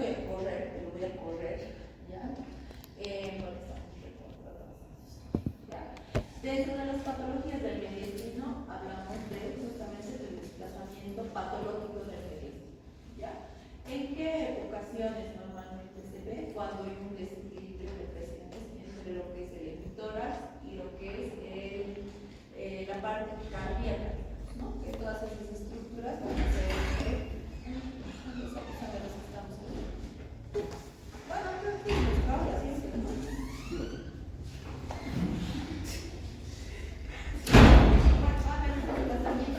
voy a correr, pero voy a correr, ¿ya? Dentro de las patologías del mediastino hablamos justamente del desplazamiento patológico del mediastino, ¿ya? ¿En qué ocasiones normalmente se ve? Cuando hay un desequilibrio de presiones entre lo que es el hemitórax y lo que es la parte cardíaca, ¿no? Que todas esas estructuras van a ser bueno, creo que ahora sí es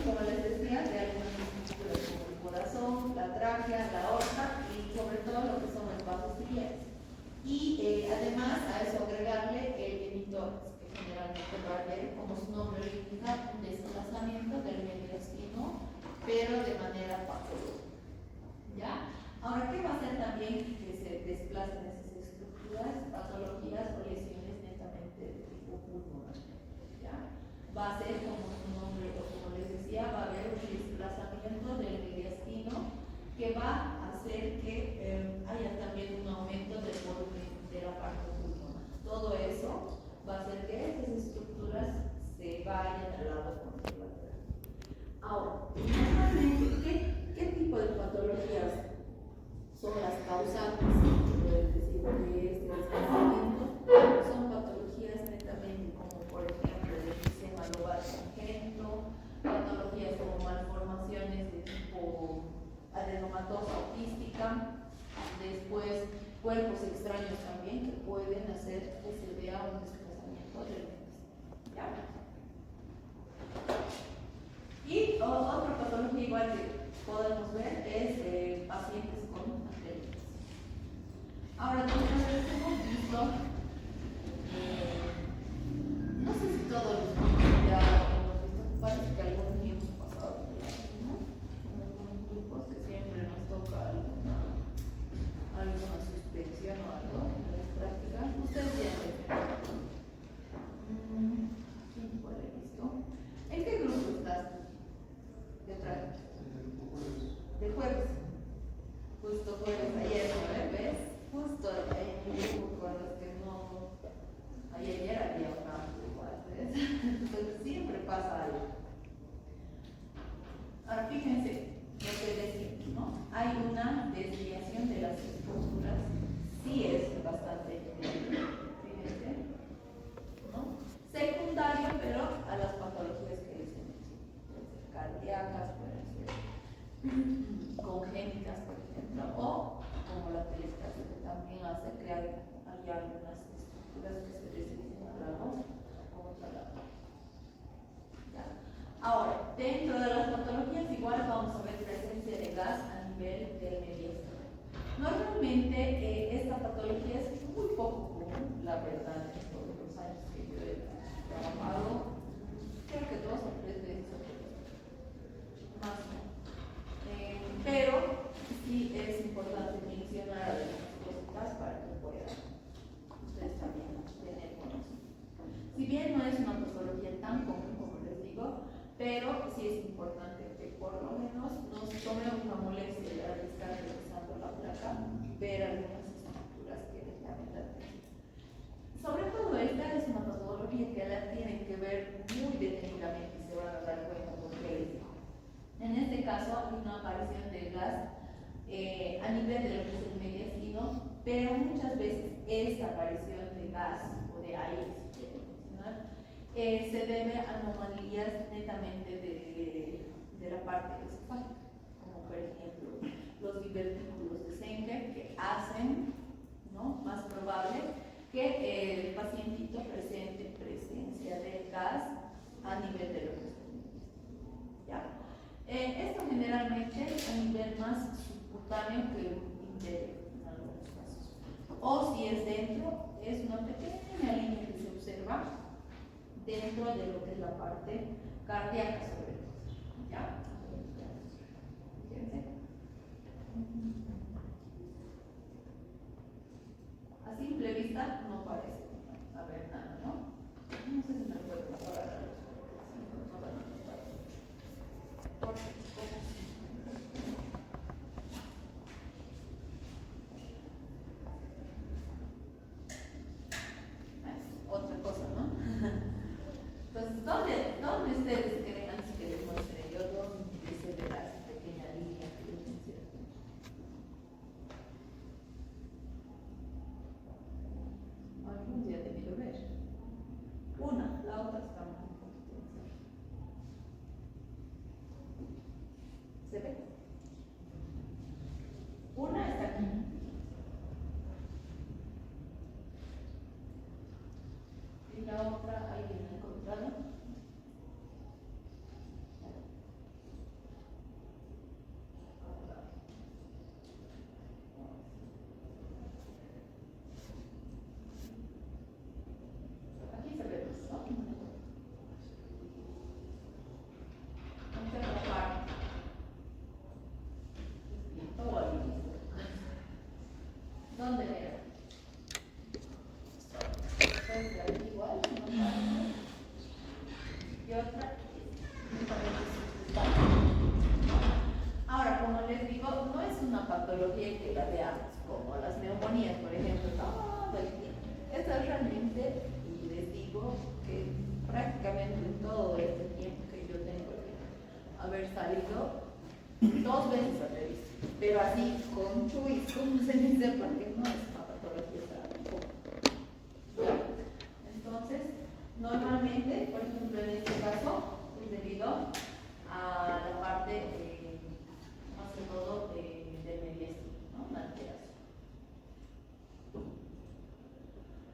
como les decía, de algunas estructuras como el corazón, la tráquea, la aorta y sobre todo lo que son los vasos biliares. Y además a eso agregarle el hemitórax, que generalmente va a haber, como su nombre lo indica, un desplazamiento del mediastino, pero de manera patológica. ¿Ya? Ahora, ¿qué va a hacer también que se desplacen esas estructuras, patologías o lesiones netamente de tipo pulmonar? ¿Ya? Va a ser, como su nombre, o como les decía, va a haber un desplazamiento del mediastino que va a hacer que haya también un aumento del volumen de la parte pulmonar. Todo eso va a hacer que estas estructuras se vayan al lado conservador. Ahora, normalmente, ¿qué tipo de patologías son las causantes de este desplazamiento? Son patologías netamente como, por ejemplo, el enfisema lobar congénito, patologías como malformaciones de tipo adenomatosa autística, después cuerpos extraños también que pueden hacer que se vea un desplazamiento del mediastino, ¿ya? Y otra patología igual que podemos ver es pacientes con arteritis. Ahora, entonces hemos visto, no sé si todos los ya hemos visto, parece que algunos ni hemos pasado, ¿no? En algunos grupos que siempre nos toca alguna suspensión o algo en las prácticas. Ustedes ya ¿quién puede visto? ¿En qué grupo estás? De jueves. Justo jueves, ayer, ¿no ves? Justo hay un grupo con los que no. Ayer había una igual, ¿ves? Entonces siempre pasa algo. Ahora fíjense lo que decimos, ¿no? Hay una desviación de las estructuras, sí es bastante evidente, fíjense, ¿no? Secundario, pero a las patologías que les he mencionado, pueden ser cardíacas, pueden ser congénitas, por ejemplo, o como la telestasia, que también hace que haya algunas estructuras que se deslicen al lado o otro lado. ¿Ya? Ahora, dentro de las patologías igual vamos a ver presencia de gas a nivel del mediastino. Normalmente esta patología es muy poco común, la verdad, en todos los años que yo he trabajado, creo que 2 o 3 veces más o menos. Pero sí es importante mencionar algunas cositas para que puedan ustedes también tener conocimiento. Si bien no es una patología tan común como les digo, pero sí es importante que por lo menos nos tomemos la molestia de estar revisando la placa y ver algunas estructuras que les llamen la atención. Sobre todo esta es una patología que la tienen que ver muy detenidamente y se van a dar cuenta por qué les digo. En este caso hay una aparición de gas a nivel de lo que es el mediastino, pero muchas veces esta aparición de gas o de aire, si quieren mencionar, se debe a anomalías netamente de la parte encefálica, como por ejemplo los divertículos de Sanger, que hacen, ¿no?, más probable que el pacientito presente presencia de gas a nivel de lo que es el mediastino. ¿Ya? Esto generalmente a nivel más subcutáneo que interior en algunos casos. O si es dentro, es una pequeña línea que se observa dentro de lo que es la parte cardíaca sobre todo. ¿Ya? Fíjense. A simple vista no parece haber nada, ¿no? No sé si me puede pasar a la luz. ¿Dónde era? Pues igual, ¿no? Y otra. Ahora, como les digo, no es una patología que la veamos como las neumonías, por ejemplo, todo el tiempo. Esta es realmente, y les digo que prácticamente en todo este tiempo que yo tengo que haber salido 2 veces a revista, pero así con chuis, como se dice, porque no es una patología tampoco. Entonces, normalmente, por ejemplo, en este caso, es debido a la parte, más que todo, del mediastino, ¿no? Una alteración.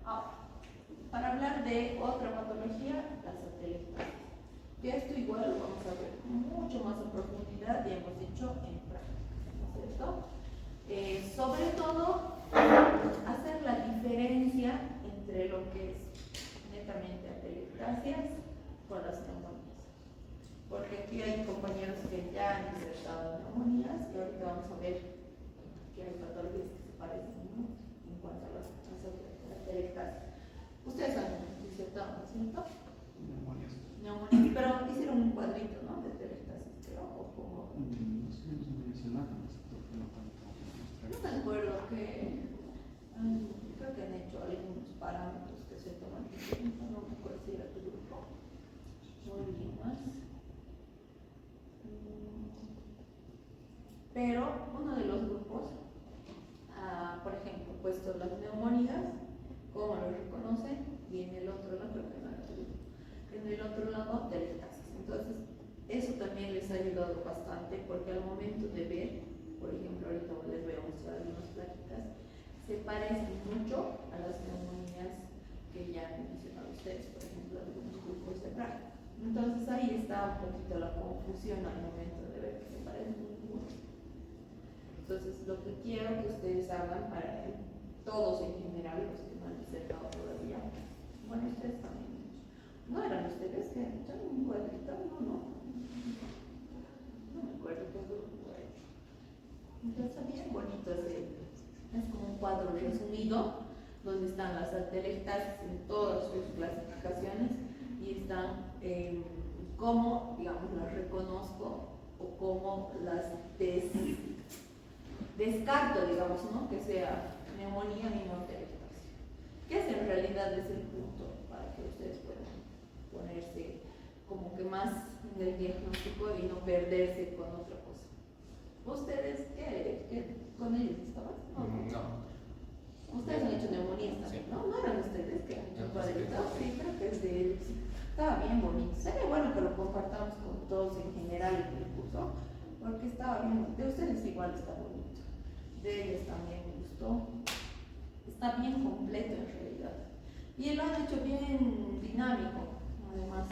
Ahora, para hablar de otra patología, la satelitaria. Que esto igual lo vamos a ver mucho más a profundidad y hemos dicho en práctica, ¿no es cierto? Sobre todo, hacer la diferencia entre lo que es netamente atelectasias con las neumonías. Porque aquí hay compañeros que ya han insertado neumonías y ahorita vamos a ver que hay patologías que se parecen, ¿no? En cuanto a las atelectasias. Ustedes han insertado, ¿no es cierto? Neumonías. Neumonías, pero hicieron un cuadrito, ¿no? De atelectasias, pero o como... No sé, no mencionábamos, porque no tanto. No me acuerdo que... creo que han hecho algunos parámetros que se toman en cuenta, no me acuerdo si era tu grupo o alguien más. Pero uno de los grupos, por ejemplo, puesto las neumonías, ¿cómo lo reconocen? Y en el otro lado, creo que no era tu grupo, en el otro lado, atelectasias. Entonces, eso también les ha ayudado bastante porque al momento de ver, por ejemplo, ahorita les voy a mostrar algunas pláticas, se parecen mucho a las neumonías que ya han mencionado ustedes, por ejemplo, algunos grupos de práctica. Entonces ahí está un poquito la confusión al momento de ver que se parecen mucho. Entonces lo que quiero que ustedes hagan para todos en general, los que no han disertado todavía, bueno, ustedes también, ¿no eran ustedes que han hecho un cuadrito? No me acuerdo qué grupo era. Entonces está bien bonito es como un cuadro resumido donde están las atelectasias en todas sus clasificaciones y están cómo, digamos, las reconozco o cómo las descarto, digamos, ¿no? Que sea neumonía ni no atelectasia. Que es en realidad es el punto para que ustedes puedan ponerse como que más en el diagnóstico y no perderse con otra cosa. ¿Ustedes qué con ellos estaban? No. Ustedes han hecho neumonías también, Sí. ¿no? ¿No eran ustedes que han hecho No, cuadritos? sí. Sí, creo que es de ellos. Estaba bien bonito. Sería bueno que lo compartamos con todos en general en el curso, porque estaba bien. De ustedes igual está bonito. De ellos también me gustó. Está bien completo en realidad. Y lo han hecho bien dinámico, además.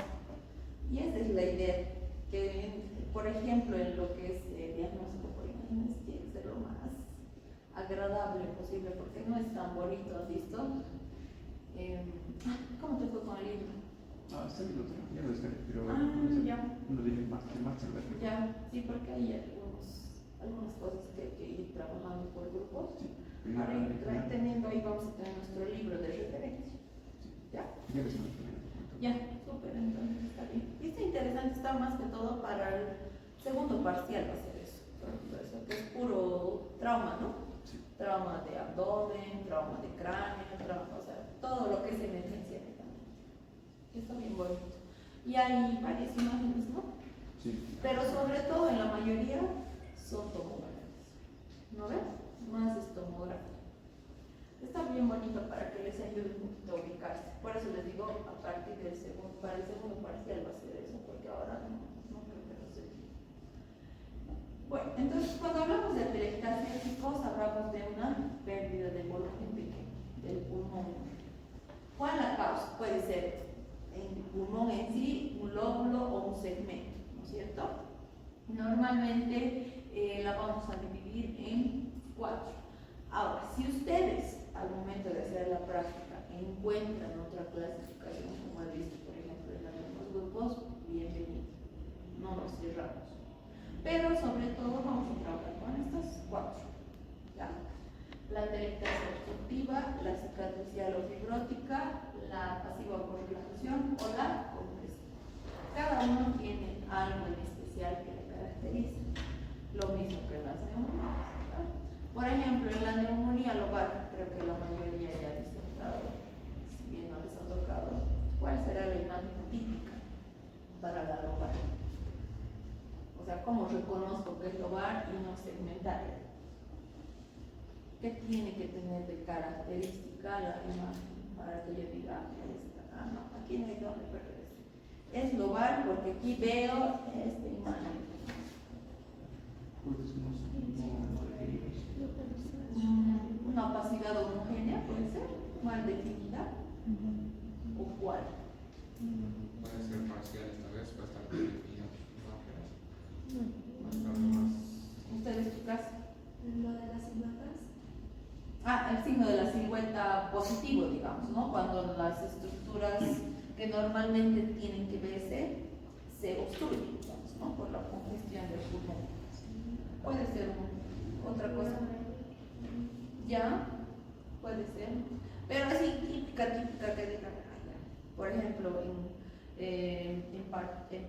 Y esa es la idea. Que, por ejemplo, en lo que es diagnóstico por imágenes, tiene que ser lo más agradable posible, porque no es tan bonito, ¿has visto? ¿Cómo te fue con el libro? Está bien, ya lo descargué, pero Ya. lo dije más tarde. Ya, sí, porque hay algunas cosas que hay que ir trabajando por grupos. Sí, Para ir teniendo, ahí vamos a tener nuestro libro de referencia. ¿Ya? Ya les mandé. Ya, súper, entonces está bien. Y está interesante, está más que todo para el segundo parcial va a ser eso. Eso que es puro trauma, ¿no? Sí. Trauma de abdomen, trauma de cráneo, trauma, o sea, todo lo que es emergencia netamente. Está bien bonito. Y hay varias imágenes, ¿no? Sí. Pero sobre todo en la mayoría son tomografías. ¿No ves? Más es tomografía. Está bien bonito para que les ayude un poquito a ubicarse. Por eso les digo, a partir del segundo, para el segundo parcial va a ser eso, porque ahora no creo que lo sé. Bueno, entonces cuando hablamos de atelectasia, chicos, hablamos de una pérdida de volumen pequeño del pulmón. ¿Cuál la causa? Puede ser el pulmón en sí, un lóbulo o un segmento, ¿no es cierto? Normalmente la vamos a dividir en 4. Ahora, si ustedes al momento de hacer la práctica encuentran otra clasificación, como han visto por ejemplo en algunos grupos, bienvenido, no nos cerramos. Pero sobre todo vamos a trabajar con estas 4. ¿Ya? la atelectasia obstructiva, la cicatricial o fibrótica, la pasiva por relajación o la compresiva. Cada uno tiene algo en especial que le caracteriza, lo mismo que las neumonías, ¿verdad? Por ejemplo, en la neumonía lobar, creo que la mayoría ya ha disertado, si bien no les ha tocado, ¿cuál será la imagen típica para la lobar? O sea, ¿cómo reconozco que es lobar y no segmentaria? ¿Qué tiene que tener de característica la imagen para que yo diga, no, aquí no hay donde perderse? Es lobar porque aquí veo esta imagen. Una opacidad homogénea puede ser, mal definida, o cuál. Puede ser parcial esta vez, puede estar bien definida. Más. ¿Ustedes chicas? Lo de las siluetas. El signo de la silueta positivo, digamos, ¿no? Cuando las estructuras que normalmente tienen que verse se obstruyen, digamos, ¿no? Por la congestión del pulmón. Puede ser otra cosa. Ya, puede ser. Pero así típica que digan, por ejemplo, en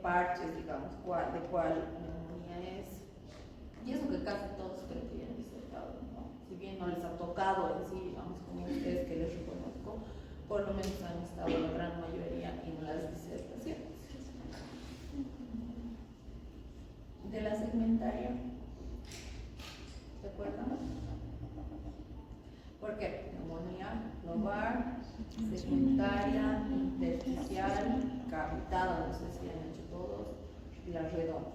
parches, digamos, de cuál neumonía es. Y eso que casi todos creo que ya han disertado, ¿no? Si bien no les ha tocado en sí, digamos, como ustedes que les reconozco, por lo menos han estado la gran mayoría en las disertaciones. De la segmentaria, ¿se acuerdan? ¿Por qué? Neumonía lobar, segmentaria, intersticial, cavitada, no sé si han hecho todos, y la redonda.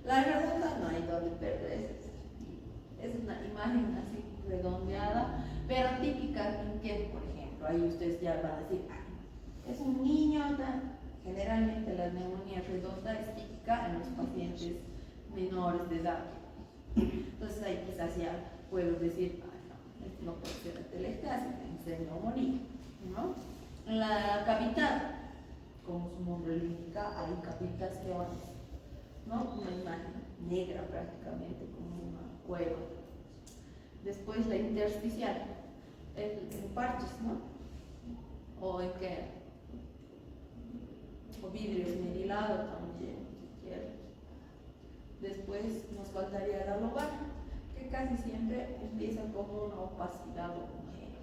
La redonda no hay donde perderse. Es una imagen así redondeada, pero típica en que, por ejemplo, ahí ustedes ya van a decir, es un niño, generalmente la neumonía redonda es típica en los pacientes menores de edad. Entonces ahí quizás ya puedo decir, no, esto no puede ser atelectasia, tiene que ser neumonía, ¿no? La cavitada, como su nombre lo indica, hay cavitaciones, ¿no? Una imagen negra prácticamente, como una cueva. Después la intersticial, en parches, ¿no? O en qué, o vidrio esmerilado también, si quieren. Después nos faltaría la lobar, que casi siempre empieza como una opacidad homogénea.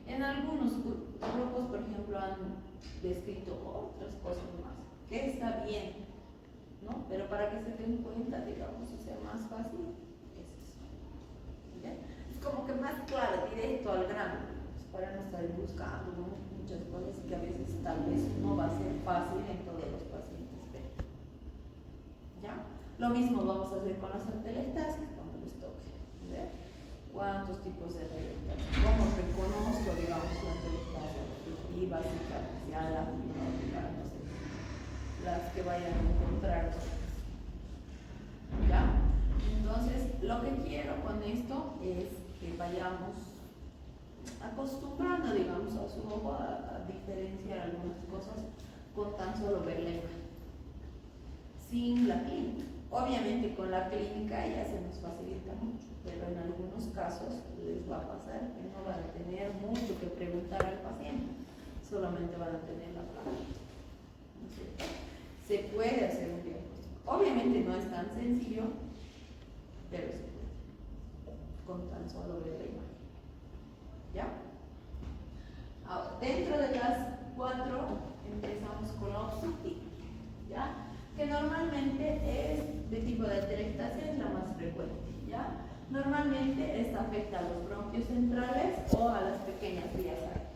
En algunos grupos, por ejemplo, han descrito otras cosas más, que está bien, ¿no? Pero para que se den cuenta, digamos, y sea más fácil, es eso. ¿Bien? Es como que más claro, directo al grano, para no estar buscando, ¿no? Muchas cosas que a veces tal vez no va a ser fácil en todos los pacientes. ¿Ya? Lo mismo vamos a hacer con las atelectasias cuando les toque. ¿Ver? ¿Cuántos tipos de atelectasia? ¿Cómo reconozco, digamos, la atelectasia obstructiva, cicatricial, la fibrótica, no sé, las que vayan a encontrar? ¿Ya? Entonces, lo que quiero con esto es que vayamos acostumbrando, digamos, a su ojo a diferenciar algunas cosas con tan solo ver la imagen, sin la clínica. Obviamente con la clínica ya se nos facilita mucho, pero en algunos casos les va a pasar que no van a tener mucho que preguntar al paciente, solamente van a tener la placa. ¿No es cierto? Se puede hacer un diagnóstico. Obviamente no es tan sencillo, pero se puede, con tan solo ver la imagen. ¿Ya? Ahora, dentro de las 4 empezamos con la obstructiva, ¿ya? Que normalmente es de tipo de atelectasia, es la más frecuente, ¿ya? Normalmente esta afecta a los bronquios centrales o a las pequeñas vías aéreas.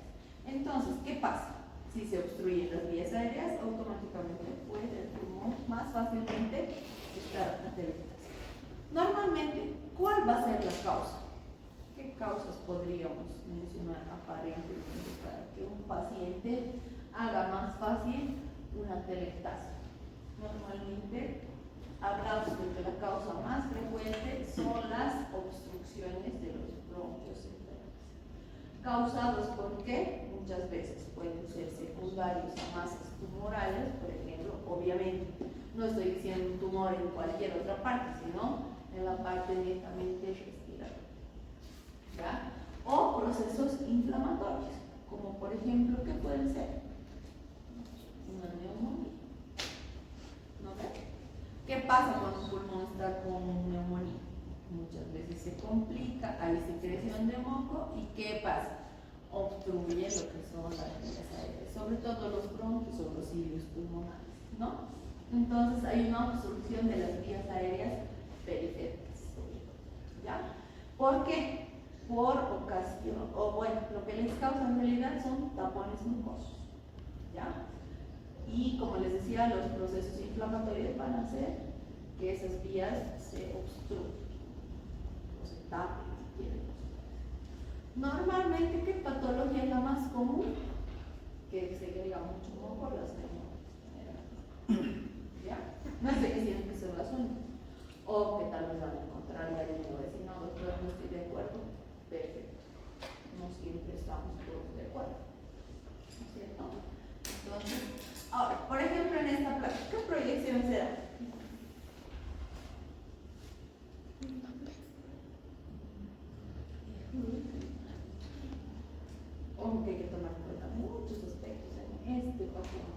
Entonces, ¿qué pasa? Si se obstruyen las vías aéreas, automáticamente puede el pulmón más fácilmente estar atelectasia. Normalmente, ¿cuál va a ser la causa? ¿Qué causas podríamos mencionar aparentemente para que un paciente haga más fácil una atelectasia? Normalmente hablamos de que la causa más frecuente son las obstrucciones de los bronquios centrales. ¿Causados por qué? Muchas veces pueden ser secundarios a masas tumorales, por ejemplo. Obviamente, no estoy diciendo un tumor en cualquier otra parte, sino en la parte netamente respiratoria. ¿Ya? procesos inflamatorios, como por ejemplo, ¿qué pueden ser? Una neumonía. ¿No ve? ¿Qué pasa cuando un pulmón está con neumonía? Muchas veces se complica, hay secreción de moco y ¿qué pasa? Obstruye lo que son las vías aéreas, sobre todo los bronquios o los cilios pulmonares, ¿no? Entonces hay una obstrucción de las vías aéreas periféricas, ¿ya? ¿Por qué? Por ocasión, o bueno, lo que les causa en realidad son tapones mucosos, ¿ya? Y como les decía, los procesos inflamatorios van a hacer que esas vías se obstruyan o se tapen, si quieren. Normalmente, ¿qué patología es la más común? Que segrega mucho moco, las neumonías. ¿Ya? No es de que tienen que ser las únicas. O que tal vez van a encontrar y alguien va a decir, no, doctor, no estoy de acuerdo. Perfecto. No siempre estamos todos de acuerdo. ¿No es cierto? Entonces, ahora, por ejemplo, en esta placa, ¿qué proyección será? Ojo que hay que tomar en cuenta muchos aspectos en este paciente.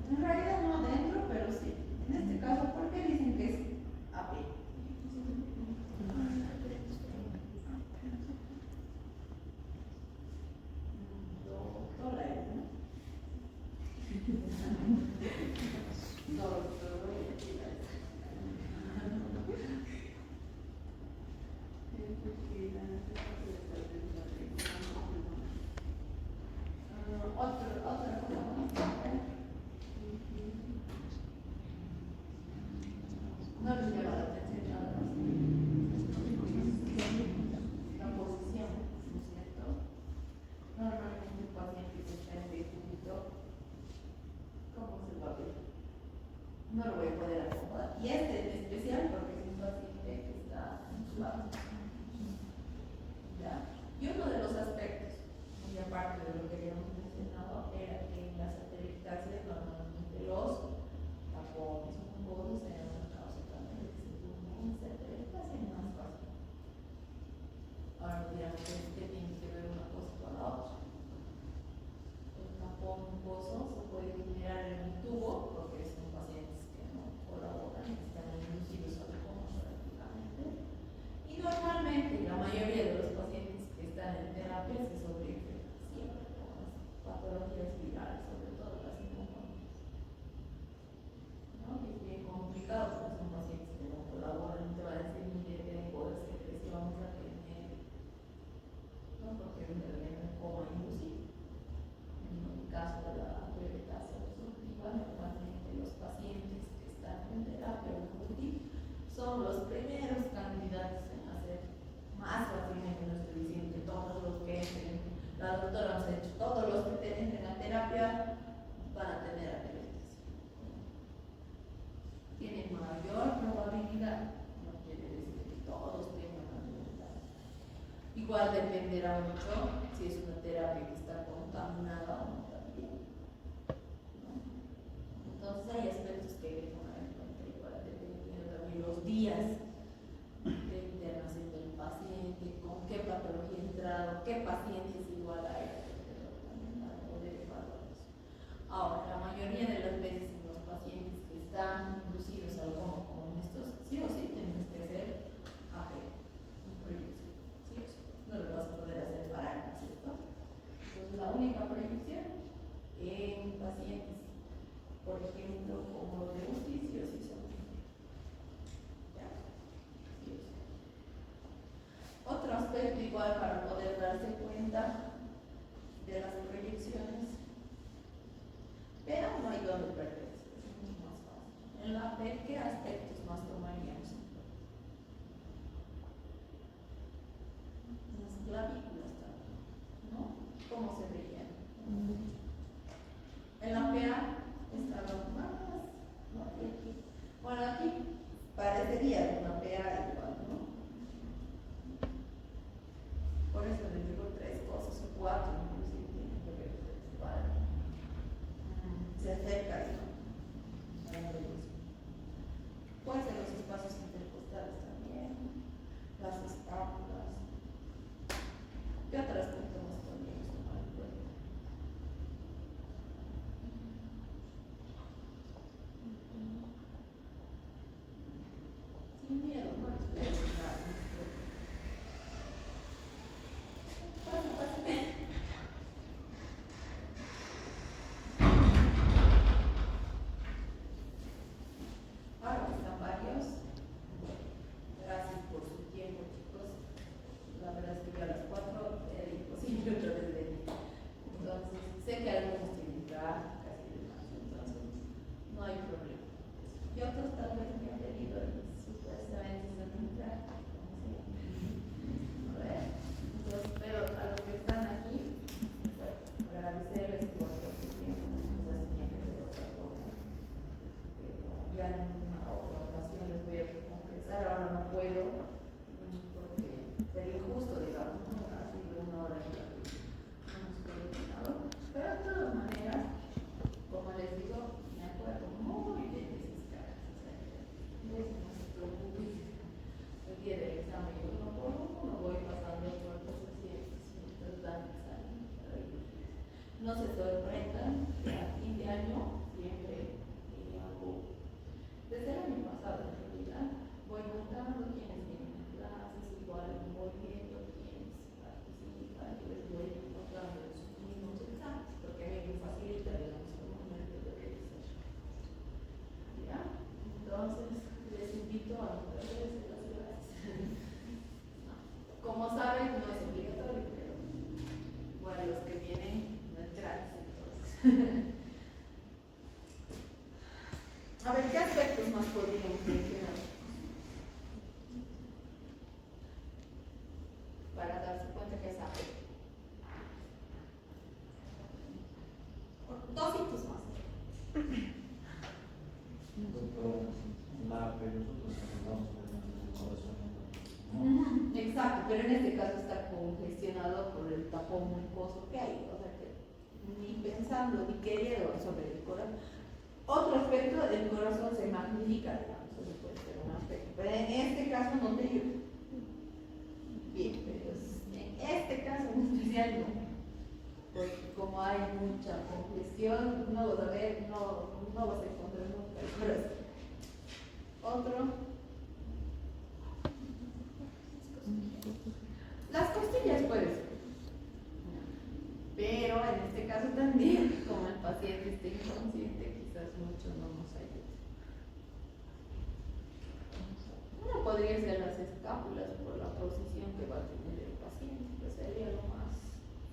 En realidad no adentro, pero sí. En este caso, ¿por qué dicen que es AP? Dólares, ¿no? Otra cosa. No les llama la atención nada más. La posición, ¿no es cierto? Normalmente un paciente que está en decúbito, ¿cómo se va a ver? No lo voy a poder acomodar. Y este en especial porque es un paciente que está en su lado. ¿Ya? Y uno de los aspectos, muy aparte de lo que habíamos mencionado, era que en las atelectasias normalmente los tapones mucosos eran una causa también de ese pulmón, etcétera, casi más fácil. Ahora dirán que tiene que ver una cosa con la otra. El tapón mucoso se puede generar en un tubo, porque son pacientes que no colaboran, están inducidos al pulmón prácticamente. Y normalmente la mayoría de los pacientes que están en terapia se sobreinfectan siempre con las patologías virales, sobre todo las neumonías. ¿No? Y es bien complicado porque son pacientes que no colaboran, te van a decir, mire, tengo secreción, vamos a tener, ¿no? Porque realmente es como inducido. En el caso de la pleuretasa obstructiva, normalmente los pacientes que están en terapia UTI son los primeros candidatos en hacer más fácilmente, no estoy diciendo que todos los que entren, la doctora nos ha dicho, todos los que entren a terapia van a tener apellidos. Igual dependerá mucho si es una terapia que está contaminada o no también, ¿no? Entonces hay aspectos que hay que tomar en cuenta igual dependiendo también los días de internación del paciente, con qué patología ha entrado, qué pacientes igual hay, también para poder evaluar eso. Ahora, la mayoría de las veces en los pacientes que están inducidos a algo como estos, sí o sí tenemos que hacer un proyecto, sí o sí. No lo vas a poder hacer parar, ¿no es cierto? Entonces, la única proyección en pacientes, por ejemplo, como los de UCI, sí o sí son. ¿Ya? Sí o sí. Otro aspecto igual para poder darse cuenta de las proyecciones, pero no hay donde perderse, es mucho más fácil. En la PET, ¿qué aspectos más tomaríamos? Las clavículas también, ¿no? ¿Cómo se veían? En la PA estaban más, ¿no? Y aquí. Bueno, aquí parecería una PA igual, ¿no? Por eso les digo 3 cosas o 4, inclusive tienen que ver para se acerca a la revisión. Pueden ser los espacios intercostales también, las escápulas. ¿Qué otro aspecto más podríamos tomar en cuenta? Sin miedo, no les voy a explicar. Ahora que están varios, gracias por su tiempo, chicos. La verdad es que yo a las 4 era imposible otra vez venir. Entonces, sé que algunos tienen prácticas y demás, entonces no hay problema. Y otros tal vez me han venido supuestamente son en práctica. ¿Sí? A ver, entonces, pero a los que están aquí, bueno, agradecerles por su tiempo, quizás tenía que hacer otra cosa. Ya en una otra ocasión les voy a compensar, ahora no puedo, porque sería injusto, digamos, ¿no? Ha sido una hora en la que no hemos coordinado, pero de todas maneras, como les digo, me acuerdo muy bien de esas caras, o sea, no se preocupen, el día del examen yo uno por uno voy pasando por los pacientes mientras dan examen. No se sorprendan que a fin de año siempre hago, desde el año pasado en realidad, voy notando quienes vienen a clases, igual voy viendo quienes participan y les voy encontrando en sus mismos exámenes, porque a mí me facilita, digamos, el momento de revisación. ¿Ya? Entonces, les invito a notarles las clases. Como saben, no es obligatorio, pero bueno, los que vienen no es gratis, entonces. A ver, ¿qué aspectos más podríamos mencionar? Para darse cuenta que es apto. 2 hitos más. Exacto, pero en este caso está congestionado por el tapón mucoso que hay, o sea que ni pensando ni queriendo sobre el corazón. Otro aspecto, el corazón se magnifica, digamos, eso puede ser un aspecto, pero en este caso no te ayuda. Bien, pero en este caso en especial no, porque como hay mucha congestión, no vas a ver, no vas a encontrar nunca el corazón. Otro. Las costillas puede ser, pero en este caso también, como el paciente está inconsciente, quizás mucho no nos ayude. Uno podría ser las escápulas por la posición que va a tener el paciente, pues sería lo más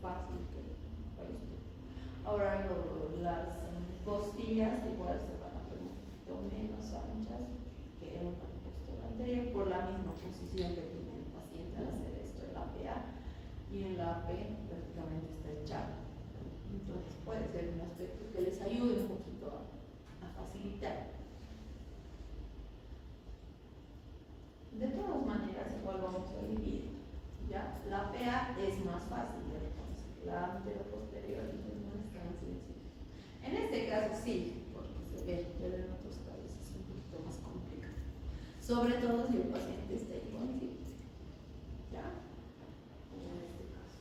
fácil que para usted. Ahora las costillas igual se van a ver un poquito menos anchas que en una postura anterior por la misma posición que tiene el paciente al hacer esto en la PA, y en la AP prácticamente está echado. Entonces puede ser un aspecto que les ayude un poquito a facilitar. De todas maneras, igual vamos a dividir. ¿Ya? La PA latea es más fácil de reconocer. La anteroposterior no es tan sencillo. En este caso sí, porque se ve, pero en otros casos es un poquito más complicado. Sobre todo si el paciente está inconsciente. ¿Ya? En este caso.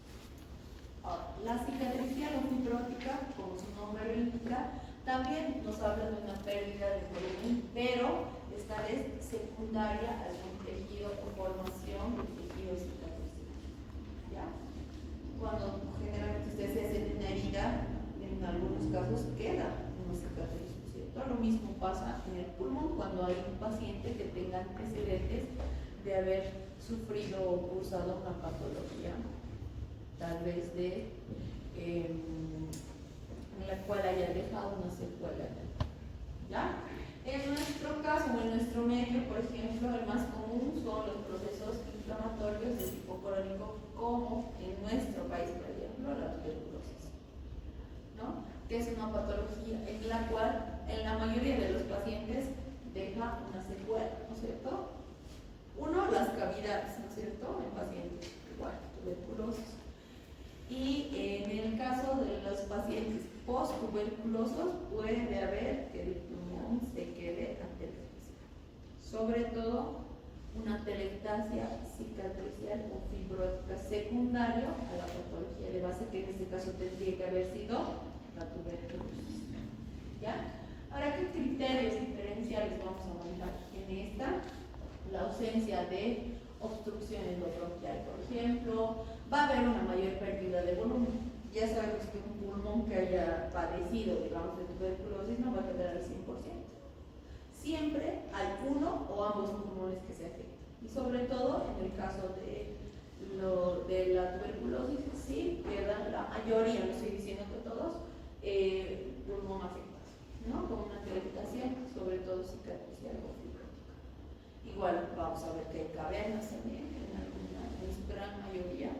Ahora, la cicatricial o fibrótica, como su nombre lo indica, también nos habla de una pérdida de volumen, pero esta vez secundaria a algún tejido o formación del tejido cicatricial. ¿Ya? Cuando generalmente usted se hace una herida, en algunos casos queda una cicatriz, ¿cierto? Lo mismo pasa en el pulmón cuando hay un paciente que tenga antecedentes de haber sufrido o cursado una patología, tal vez en la cual haya dejado una secuela. ¿Ya? En nuestro caso, o en nuestro medio, por ejemplo, el más común son los procesos inflamatorios de tipo crónico, como en nuestro país, por ejemplo, la tuberculosis, ¿no? Que es una patología en la cual, en la mayoría de los pacientes, deja una secuela, ¿no es cierto? Uno, las cavidades, ¿no es cierto? En pacientes igual, tuberculosis. Y en el caso de los pacientes post-tuberculosos puede haber que el pulmón se quede atelectásico. Sobre todo una atelectasia cicatricial o fibrótica secundaria a la patología de base, que en este caso tendría que haber sido la tuberculosis. ¿Ya? Ahora, ¿qué criterios diferenciales vamos a manejar en esta? La ausencia de obstrucción endobronquial, por ejemplo, va a haber una mayor pérdida de volumen. Ya sabemos que un pulmón que haya padecido, digamos, de tuberculosis no va a quedar al 100%. Siempre hay uno o ambos pulmones que se afectan. Y sobre todo, en el caso de la tuberculosis, sí queda la mayoría, no estoy diciendo que todos, pulmón afectado, ¿no? Con una atelectasia, sobre todo cicatricial o fibrótica. Igual vamos a ver que hay cavernas también, en su gran mayoría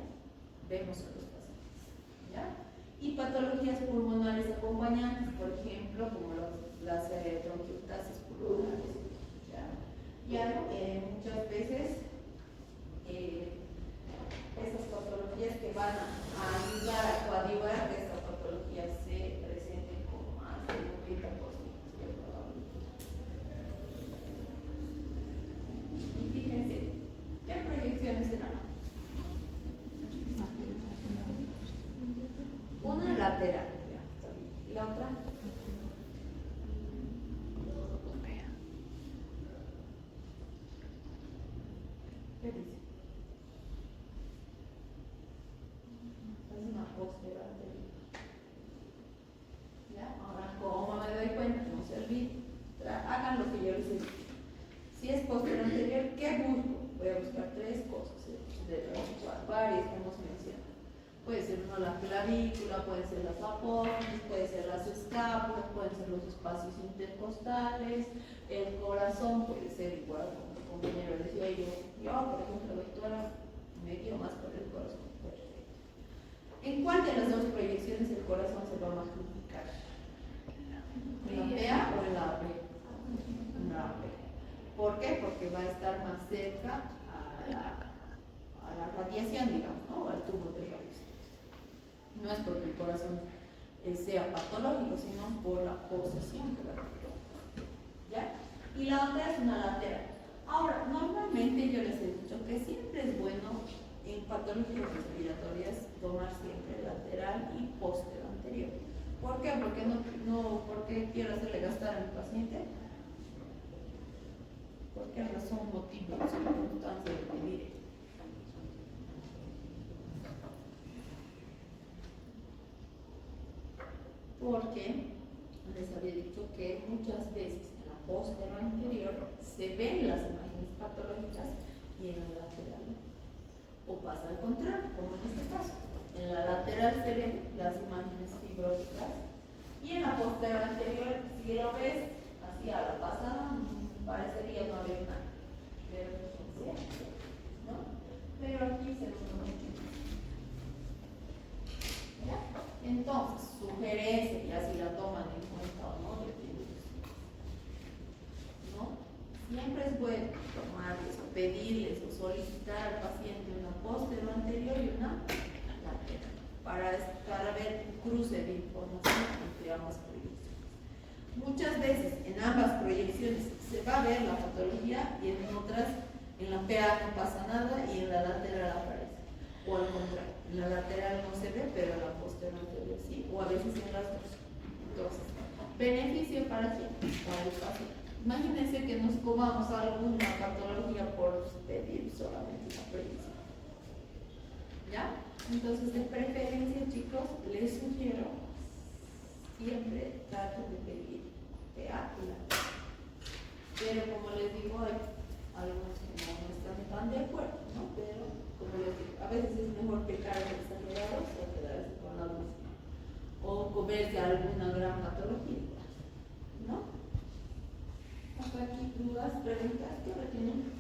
vemos a los pacientes. ¿Ya? Y patologías pulmonares acompañantes, por ejemplo, como las bronquiectasis pulmonares. ¿Ya? Y muchas veces esas patologías que van a ayudar a coadyuvar que esta patología se presente con más de un 30% de probabilidad. Y fíjense, ¿qué proyecciones serán? Una lateral, y la otra. ¿Qué dice? Es una posterior anterior. ¿Ya? Ahora, ¿cómo me doy cuenta? No se olviden. Hagan lo que yo les digo. Si es posterior anterior, ¿qué busco? Voy a buscar tres cosas. Varias que hemos mencionado. Puede ser la clavícula, pueden ser las apófisis, pueden ser las escápulas, pueden ser los espacios intercostales, el corazón puede ser igual, como el compañero decía yo, por ejemplo, doctora, me guío más por el corazón. Perfecto. ¿En cuál de las dos proyecciones el corazón se va a magnificar? ¿En la PA o en la AP? En la AP. ¿Por qué? Porque va a estar más cerca a la radiación, digamos, ¿no? Al tubo de radiación. No es porque el corazón sea patológico, sino por la posesión que va a tener. ¿Ya? Y la otra es una lateral. Ahora, normalmente yo les he dicho que siempre es bueno en patologías respiratorias tomar siempre lateral y posterior anterior. ¿Por qué? Porque quiero hacerle gastar a mi paciente. ¿Por qué razón, motivo, circunstancia de pedir? Porque les había dicho que muchas veces en la posterior anterior se ven las imágenes patológicas y en la lateral no. O pasa al contrario, como en este caso. En la lateral se ven las imágenes fibróticas y en la posterior anterior, si lo ves hacia la pasada, parecería no haber una deficiencia, ¿no? Pero aquí se nos mucho. ¿Ya? Entonces, sugerencia, ya si la toman en cuenta o no, ¿no? siempre es bueno tomarles o pedirles o solicitar al paciente una póstero anterior y una lateral para ver un cruce de información entre ambas proyecciones. Muchas veces en ambas proyecciones se va a ver la patología y en otras, en la PA no pasa nada y en la lateral aparece. O al contrario, en la lateral no se ve, pero en la posterior anterior sí, o a veces en las dos. Entonces, ¿beneficio para quién? Para el paciente. Imagínense que nos comamos alguna patología por pedir solamente una proyección. ¿Ya? Entonces, de preferencia, chicos, les sugiero siempre traten de pedir PA y lateral. Pero como les digo, hay algunos que no están tan de acuerdo, ¿no? Pero, como les digo, a veces es mejor pecar de exagerados o quedarse con la luz. O comerse alguna gran patología, ¿no? Hasta aquí, dudas, preguntas, ¿qué retienen?